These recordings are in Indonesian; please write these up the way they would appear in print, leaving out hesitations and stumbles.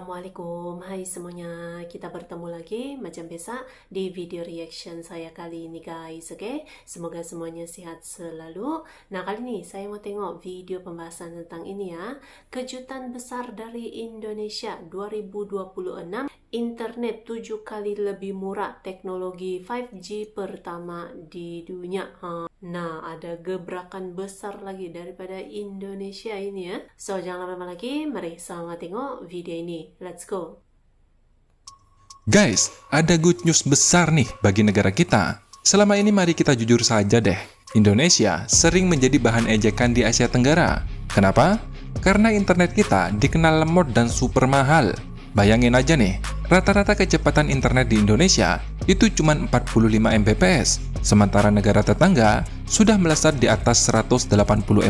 Assalamualaikum, hai semuanya. Kita bertemu lagi macam biasa di video reaction saya kali ini guys, oke? Semoga semuanya sehat selalu. Nah, kali ini saya mau tengok video pembahasan tentang ini ya. Kejutan besar dari Indonesia 2026, internet 7 kali lebih murah, teknologi 5G pertama di dunia. Nah, ada gebrakan besar lagi daripada Indonesia ini ya. So, jangan lama-lama lagi, mari sama tengok video ini. Let's go. Guys, ada good news besar nih bagi negara kita. Selama ini mari kita jujur saja deh. Indonesia sering menjadi bahan ejekan di Asia Tenggara. Kenapa? Karena internet kita dikenal lemot dan super mahal. Bayangin aja nih, rata-rata kecepatan internet di Indonesia itu cuma 45 Mbps, sementara negara tetangga sudah melesat di atas 180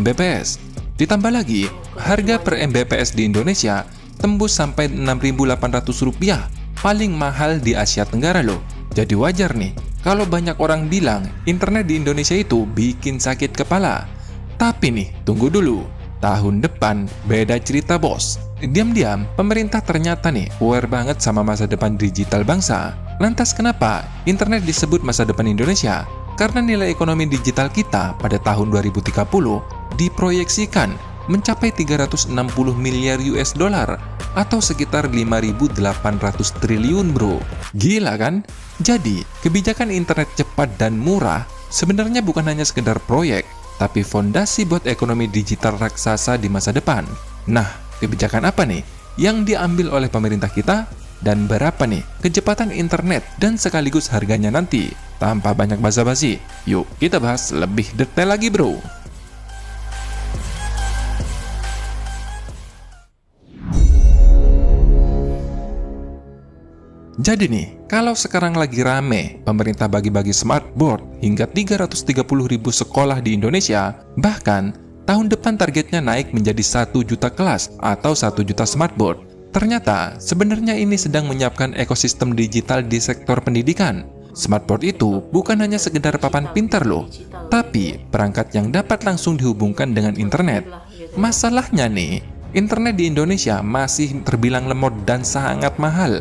Mbps. Ditambah lagi, harga per Mbps di Indonesia tembus sampai Rp6.800, paling mahal di Asia Tenggara loh. Jadi wajar nih, kalau banyak orang bilang internet di Indonesia itu bikin sakit kepala. Tapi nih, tunggu dulu. Tahun depan beda cerita bos. Diam-diam, pemerintah ternyata nih aware banget sama masa depan digital bangsa. Lantas kenapa internet disebut masa depan Indonesia? Karena nilai ekonomi digital kita pada tahun 2030 diproyeksikan mencapai 360 miliar US dollar atau sekitar 5.800 triliun bro. Gila kan? Jadi, kebijakan internet cepat dan murah sebenarnya bukan hanya sekedar proyek, tapi fondasi buat ekonomi digital raksasa di masa depan. Nah, kebijakan apa nih yang diambil oleh pemerintah kita? Dan berapa nih kecepatan internet dan sekaligus harganya nanti? Tanpa banyak basa-basi, yuk kita bahas lebih detail lagi bro. Jadi nih, kalau sekarang lagi rame, pemerintah bagi-bagi smartboard hingga 330.000 sekolah di Indonesia, bahkan tahun depan targetnya naik menjadi 1 juta kelas atau 1 juta smartboard. Ternyata, sebenarnya ini sedang menyiapkan ekosistem digital di sektor pendidikan. Smartboard itu bukan hanya sekedar papan pintar loh, tapi perangkat yang dapat langsung dihubungkan dengan internet. Masalahnya nih, internet di Indonesia masih terbilang lemot dan sangat mahal.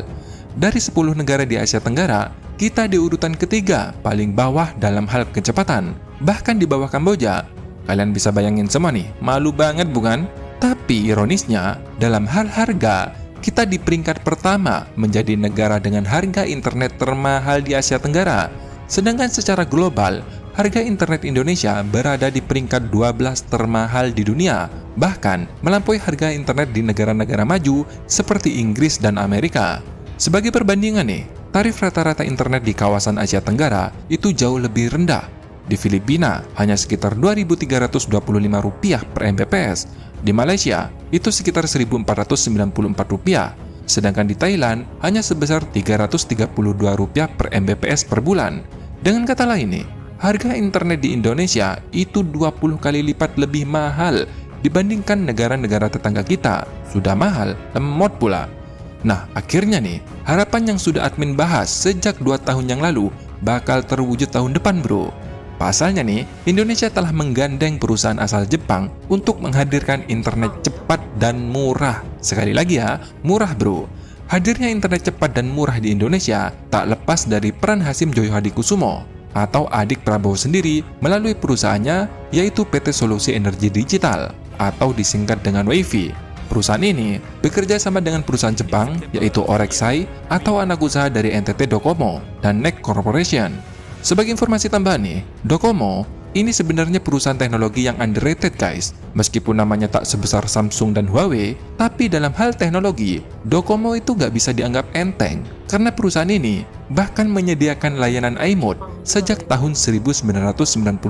Dari 10 negara di Asia Tenggara, kita di urutan ketiga paling bawah dalam hal kecepatan. Bahkan di bawah Kamboja. Kalian bisa bayangin semua nih, malu banget bukan? Tapi ironisnya, dalam hal harga, kita di peringkat pertama menjadi negara dengan harga internet termahal di Asia Tenggara. Sedangkan secara global, harga internet Indonesia berada di peringkat 12 termahal di dunia. Bahkan melampaui harga internet di negara-negara maju seperti Inggris dan Amerika. Sebagai perbandingan nih, tarif rata-rata internet di kawasan Asia Tenggara itu jauh lebih rendah. Di Filipina hanya sekitar Rp2.325 per Mbps. Di Malaysia itu sekitar Rp1.494. Sedangkan di Thailand hanya sebesar Rp332 per Mbps per bulan. Dengan kata lain nih, harga internet di Indonesia itu 20 kali lipat lebih mahal dibandingkan negara-negara tetangga kita. Sudah mahal, lemot pula. Nah, akhirnya nih, harapan yang sudah admin bahas sejak 2 tahun yang lalu bakal terwujud tahun depan bro. Pasalnya nih, Indonesia telah menggandeng perusahaan asal Jepang untuk menghadirkan internet cepat dan murah. Sekali lagi ya, murah bro. Hadirnya internet cepat dan murah di Indonesia tak lepas dari peran Hasim Joyo Hadikusumo atau adik Prabowo sendiri melalui perusahaannya yaitu PT Solusi Energi Digital atau disingkat dengan WiFi. Perusahaan ini bekerja sama dengan perusahaan Jepang yaitu Orexai atau anak usaha dari NTT Docomo dan NEC Corporation. Sebagai informasi tambahan nih, Docomo ini sebenarnya perusahaan teknologi yang underrated guys. Meskipun namanya tak sebesar Samsung dan Huawei, tapi dalam hal teknologi, Docomo itu gak bisa dianggap enteng. Karena perusahaan ini bahkan menyediakan layanan iMode sejak tahun 1999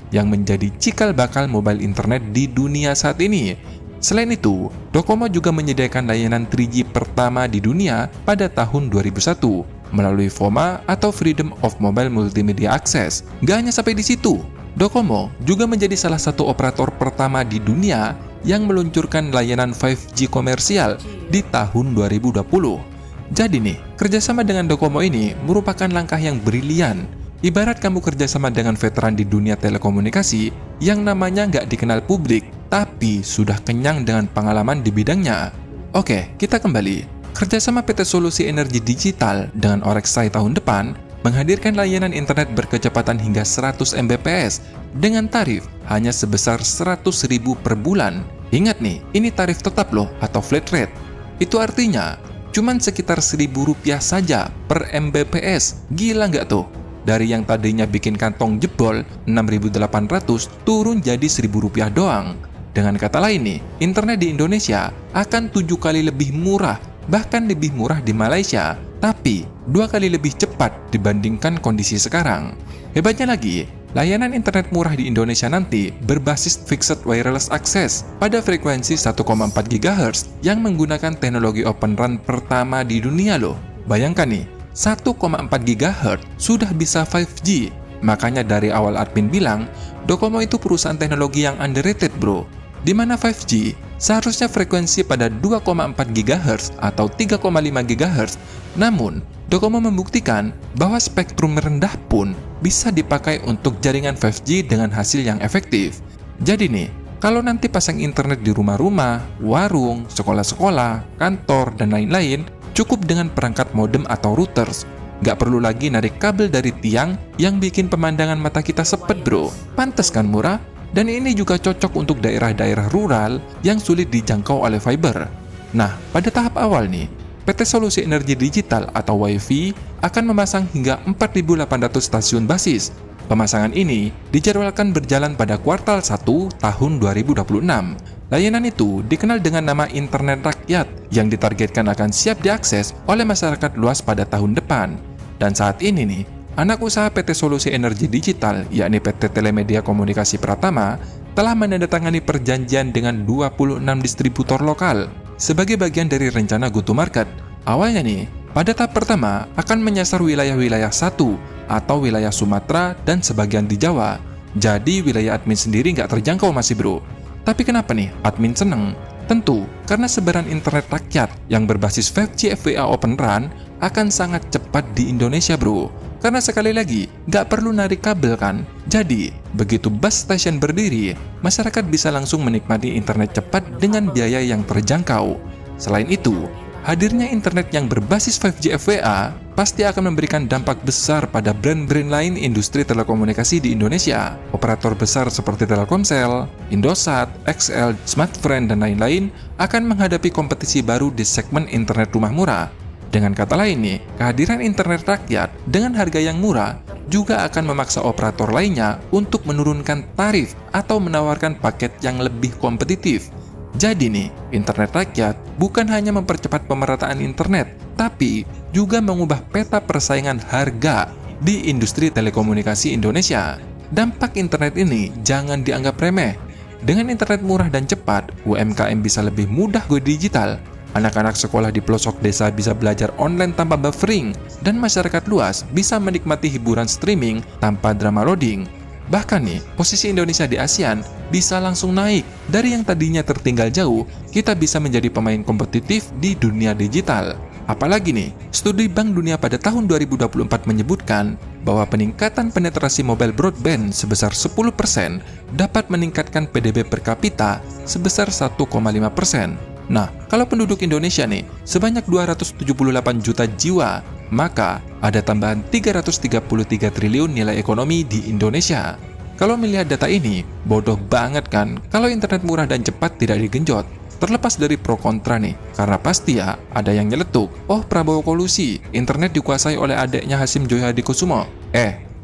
yang menjadi cikal bakal mobile internet di dunia saat ini. Selain itu, Docomo juga menyediakan layanan 3G pertama di dunia pada tahun 2001 melalui FOMA atau Freedom of Mobile Multimedia Access. Gak hanya sampai di situ, Docomo juga menjadi salah satu operator pertama di dunia yang meluncurkan layanan 5G komersial di tahun 2020. Jadi nih, kerjasama dengan Docomo ini merupakan langkah yang brilian. Ibarat kamu kerjasama dengan veteran di dunia telekomunikasi yang namanya nggak dikenal publik, tapi sudah kenyang dengan pengalaman di bidangnya. Oke, kita kembali. Kerjasama PT Solusi Energi Digital dengan Orexai tahun depan menghadirkan layanan internet berkecepatan hingga 100 Mbps dengan tarif hanya sebesar 100.000 per bulan. Ingat nih, ini tarif tetap loh atau flat rate. Itu artinya cuman sekitar Rp1.000 saja per Mbps. Gila nggak tuh? Dari yang tadinya bikin kantong jebol 6.800 turun jadi Rp1.000 doang. Dengan kata lain nih, internet di Indonesia akan 7 kali lebih murah, bahkan lebih murah di Malaysia, tapi 2 kali lebih cepat dibandingkan kondisi sekarang. Hebatnya lagi, layanan internet murah di Indonesia nanti berbasis Fixed Wireless Access pada frekuensi 1,4 GHz yang menggunakan teknologi Open RAN pertama di dunia loh. Bayangkan nih, 1,4 GHz sudah bisa 5G. Makanya dari awal admin bilang, Docomo itu perusahaan teknologi yang underrated bro. Dimana 5G seharusnya frekuensi pada 2,4 GHz atau 3,5 GHz. Namun, Docomo membuktikan bahwa spektrum rendah pun bisa dipakai untuk jaringan 5G dengan hasil yang efektif. Jadi nih, kalau nanti pasang internet di rumah-rumah, warung, sekolah-sekolah, kantor, dan lain-lain, cukup dengan perangkat modem atau routers. Nggak perlu lagi narik kabel dari tiang yang bikin pemandangan mata kita sepet bro. Pantes kan murah? Dan ini juga cocok untuk daerah-daerah rural yang sulit dijangkau oleh fiber. Nah, pada tahap awal nih, PT Solusi Energi Digital atau WiFi akan memasang hingga 4.800 stasiun basis. Pemasangan ini dijadwalkan berjalan pada kuartal 1 tahun 2026. Layanan itu dikenal dengan nama Internet Rakyat yang ditargetkan akan siap diakses oleh masyarakat luas pada tahun depan. Dan saat ini nih, anak usaha PT Solusi Energi Digital, yakni PT Telemedia Komunikasi Pratama, telah menandatangani perjanjian dengan 26 distributor lokal sebagai bagian dari rencana Go to Market. Awalnya nih, pada tahap pertama akan menyasar wilayah-wilayah 1 atau wilayah Sumatera dan sebagian di Jawa. Jadi wilayah admin sendiri nggak terjangkau masih bro. Tapi kenapa nih admin seneng? Tentu karena sebaran internet rakyat yang berbasis 5G FWA Open RAN akan sangat cepat di Indonesia bro. Karena sekali lagi, nggak perlu narik kabel kan? Jadi, begitu bus station berdiri, masyarakat bisa langsung menikmati internet cepat dengan biaya yang terjangkau. Selain itu, hadirnya internet yang berbasis 5G FWA pasti akan memberikan dampak besar pada brand-brand lain industri telekomunikasi di Indonesia. Operator besar seperti Telkomsel, Indosat, XL, Smartfren, dan lain-lain akan menghadapi kompetisi baru di segmen internet rumah murah. Dengan kata lain nih, kehadiran internet rakyat dengan harga yang murah juga akan memaksa operator lainnya untuk menurunkan tarif atau menawarkan paket yang lebih kompetitif. Jadi nih, internet rakyat bukan hanya mempercepat pemerataan internet, tapi juga mengubah peta persaingan harga di industri telekomunikasi Indonesia. Dampak internet ini jangan dianggap remeh. Dengan internet murah dan cepat, UMKM bisa lebih mudah go digital. Anak-anak sekolah di pelosok desa bisa belajar online tanpa buffering, dan masyarakat luas bisa menikmati hiburan streaming tanpa drama loading. Bahkan nih, posisi Indonesia di ASEAN bisa langsung naik. Dari yang tadinya tertinggal jauh, kita bisa menjadi pemain kompetitif di dunia digital. Apalagi nih, studi Bank Dunia pada tahun 2024 menyebutkan bahwa peningkatan penetrasi mobile broadband sebesar 10% dapat meningkatkan PDB per kapita sebesar 1,5%. Nah, kalau penduduk Indonesia nih sebanyak 278 juta jiwa, maka ada tambahan 333 triliun nilai ekonomi di Indonesia. Kalau melihat data ini, bodoh banget kan kalau internet murah dan cepat tidak digenjot. Terlepas dari pro kontra nih, karena pasti ya ada yang nyeletuk. Oh, Prabowo kolusi, internet dikuasai oleh adeknya Hasyim Joyo Hadikusumo.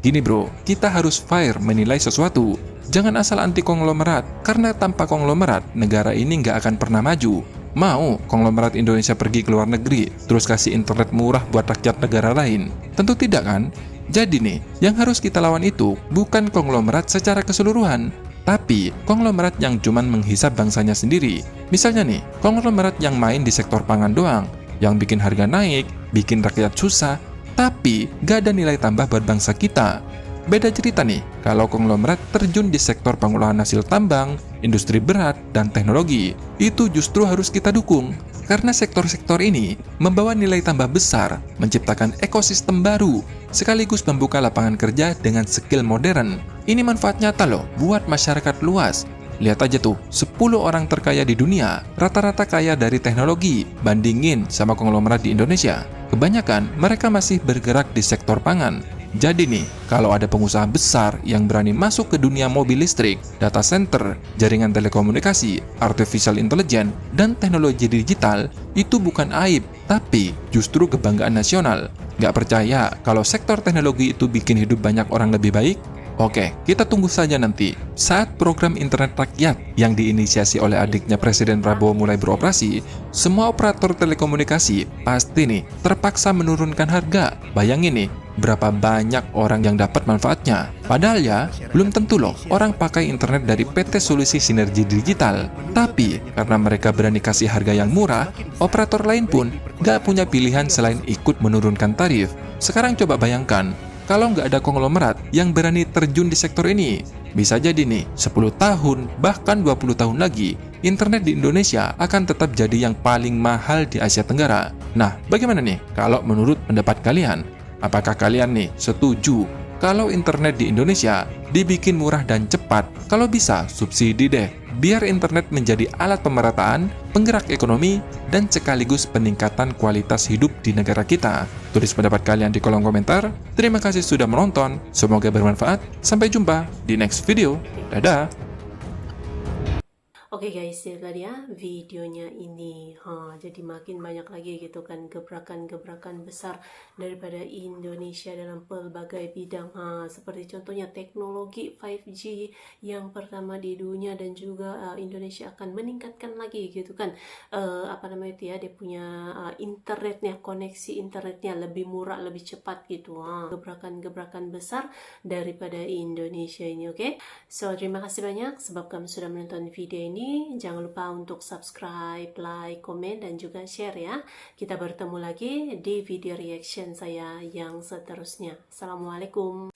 Gini bro, kita harus fair menilai sesuatu. Jangan asal anti konglomerat, karena tanpa konglomerat, negara ini nggak akan pernah maju. Mau konglomerat Indonesia pergi ke luar negeri, terus kasih internet murah buat rakyat negara lain? Tentu tidak kan? Jadi nih, yang harus kita lawan itu bukan konglomerat secara keseluruhan, tapi konglomerat yang cuman menghisap bangsanya sendiri. Misalnya nih, konglomerat yang main di sektor pangan doang, yang bikin harga naik, bikin rakyat susah, tapi gak ada nilai tambah buat bangsa kita. Beda cerita nih, kalau konglomerat terjun di sektor pengolahan hasil tambang, industri berat, dan teknologi, itu justru harus kita dukung. Karena sektor-sektor ini membawa nilai tambah besar, menciptakan ekosistem baru, sekaligus membuka lapangan kerja dengan skill modern. Ini manfaat nyata loh buat masyarakat luas. Lihat aja tuh, 10 orang terkaya di dunia, rata-rata kaya dari teknologi, bandingin sama konglomerat di Indonesia. Kebanyakan mereka masih bergerak di sektor pangan. Jadi nih, kalau ada pengusaha besar yang berani masuk ke dunia mobil listrik, data center, jaringan telekomunikasi, artificial intelligence, dan teknologi digital, itu bukan aib, tapi justru kebanggaan nasional. Nggak percaya kalau sektor teknologi itu bikin hidup banyak orang lebih baik? Oke, kita tunggu saja nanti. Saat program internet rakyat yang diinisiasi oleh adiknya Presiden Prabowo mulai beroperasi, semua operator telekomunikasi pasti nih terpaksa menurunkan harga. Bayangin nih, berapa banyak orang yang dapat manfaatnya. Padahal ya, belum tentu loh orang pakai internet dari PT Solusi Sinergi Digital. Tapi, karena mereka berani kasih harga yang murah, operator lain pun nggak punya pilihan selain ikut menurunkan tarif. Sekarang coba bayangkan, kalau nggak ada konglomerat yang berani terjun di sektor ini, bisa jadi nih, 10 tahun, bahkan 20 tahun lagi, internet di Indonesia akan tetap jadi yang paling mahal di Asia Tenggara. Nah, bagaimana nih kalau menurut pendapat kalian? Apakah kalian nih setuju kalau internet di Indonesia dibikin murah dan cepat? Kalau bisa, subsidi deh, biar internet menjadi alat pemerataan, penggerak ekonomi, dan sekaligus peningkatan kualitas hidup di negara kita. Tulis pendapat kalian di kolom komentar. Terima kasih sudah menonton, semoga bermanfaat. Sampai jumpa di next video. Dadah! Oke guys, ya tadi ya videonya ini, jadi makin banyak lagi gitu kan gebrakan-gebrakan besar daripada Indonesia dalam pelbagai bidang, seperti contohnya teknologi 5G yang pertama di dunia, dan juga Indonesia akan meningkatkan lagi gitu kan, apa namanya itu ya, dia punya internetnya, koneksi internetnya lebih murah, lebih cepat gitu, gebrakan-gebrakan besar daripada Indonesia ini. Oke, so terima kasih banyak sebab kamu sudah menonton video ini. Jangan lupa untuk subscribe, like, komen, dan juga share ya. Kita bertemu lagi di video reaction saya yang seterusnya. Assalamualaikum.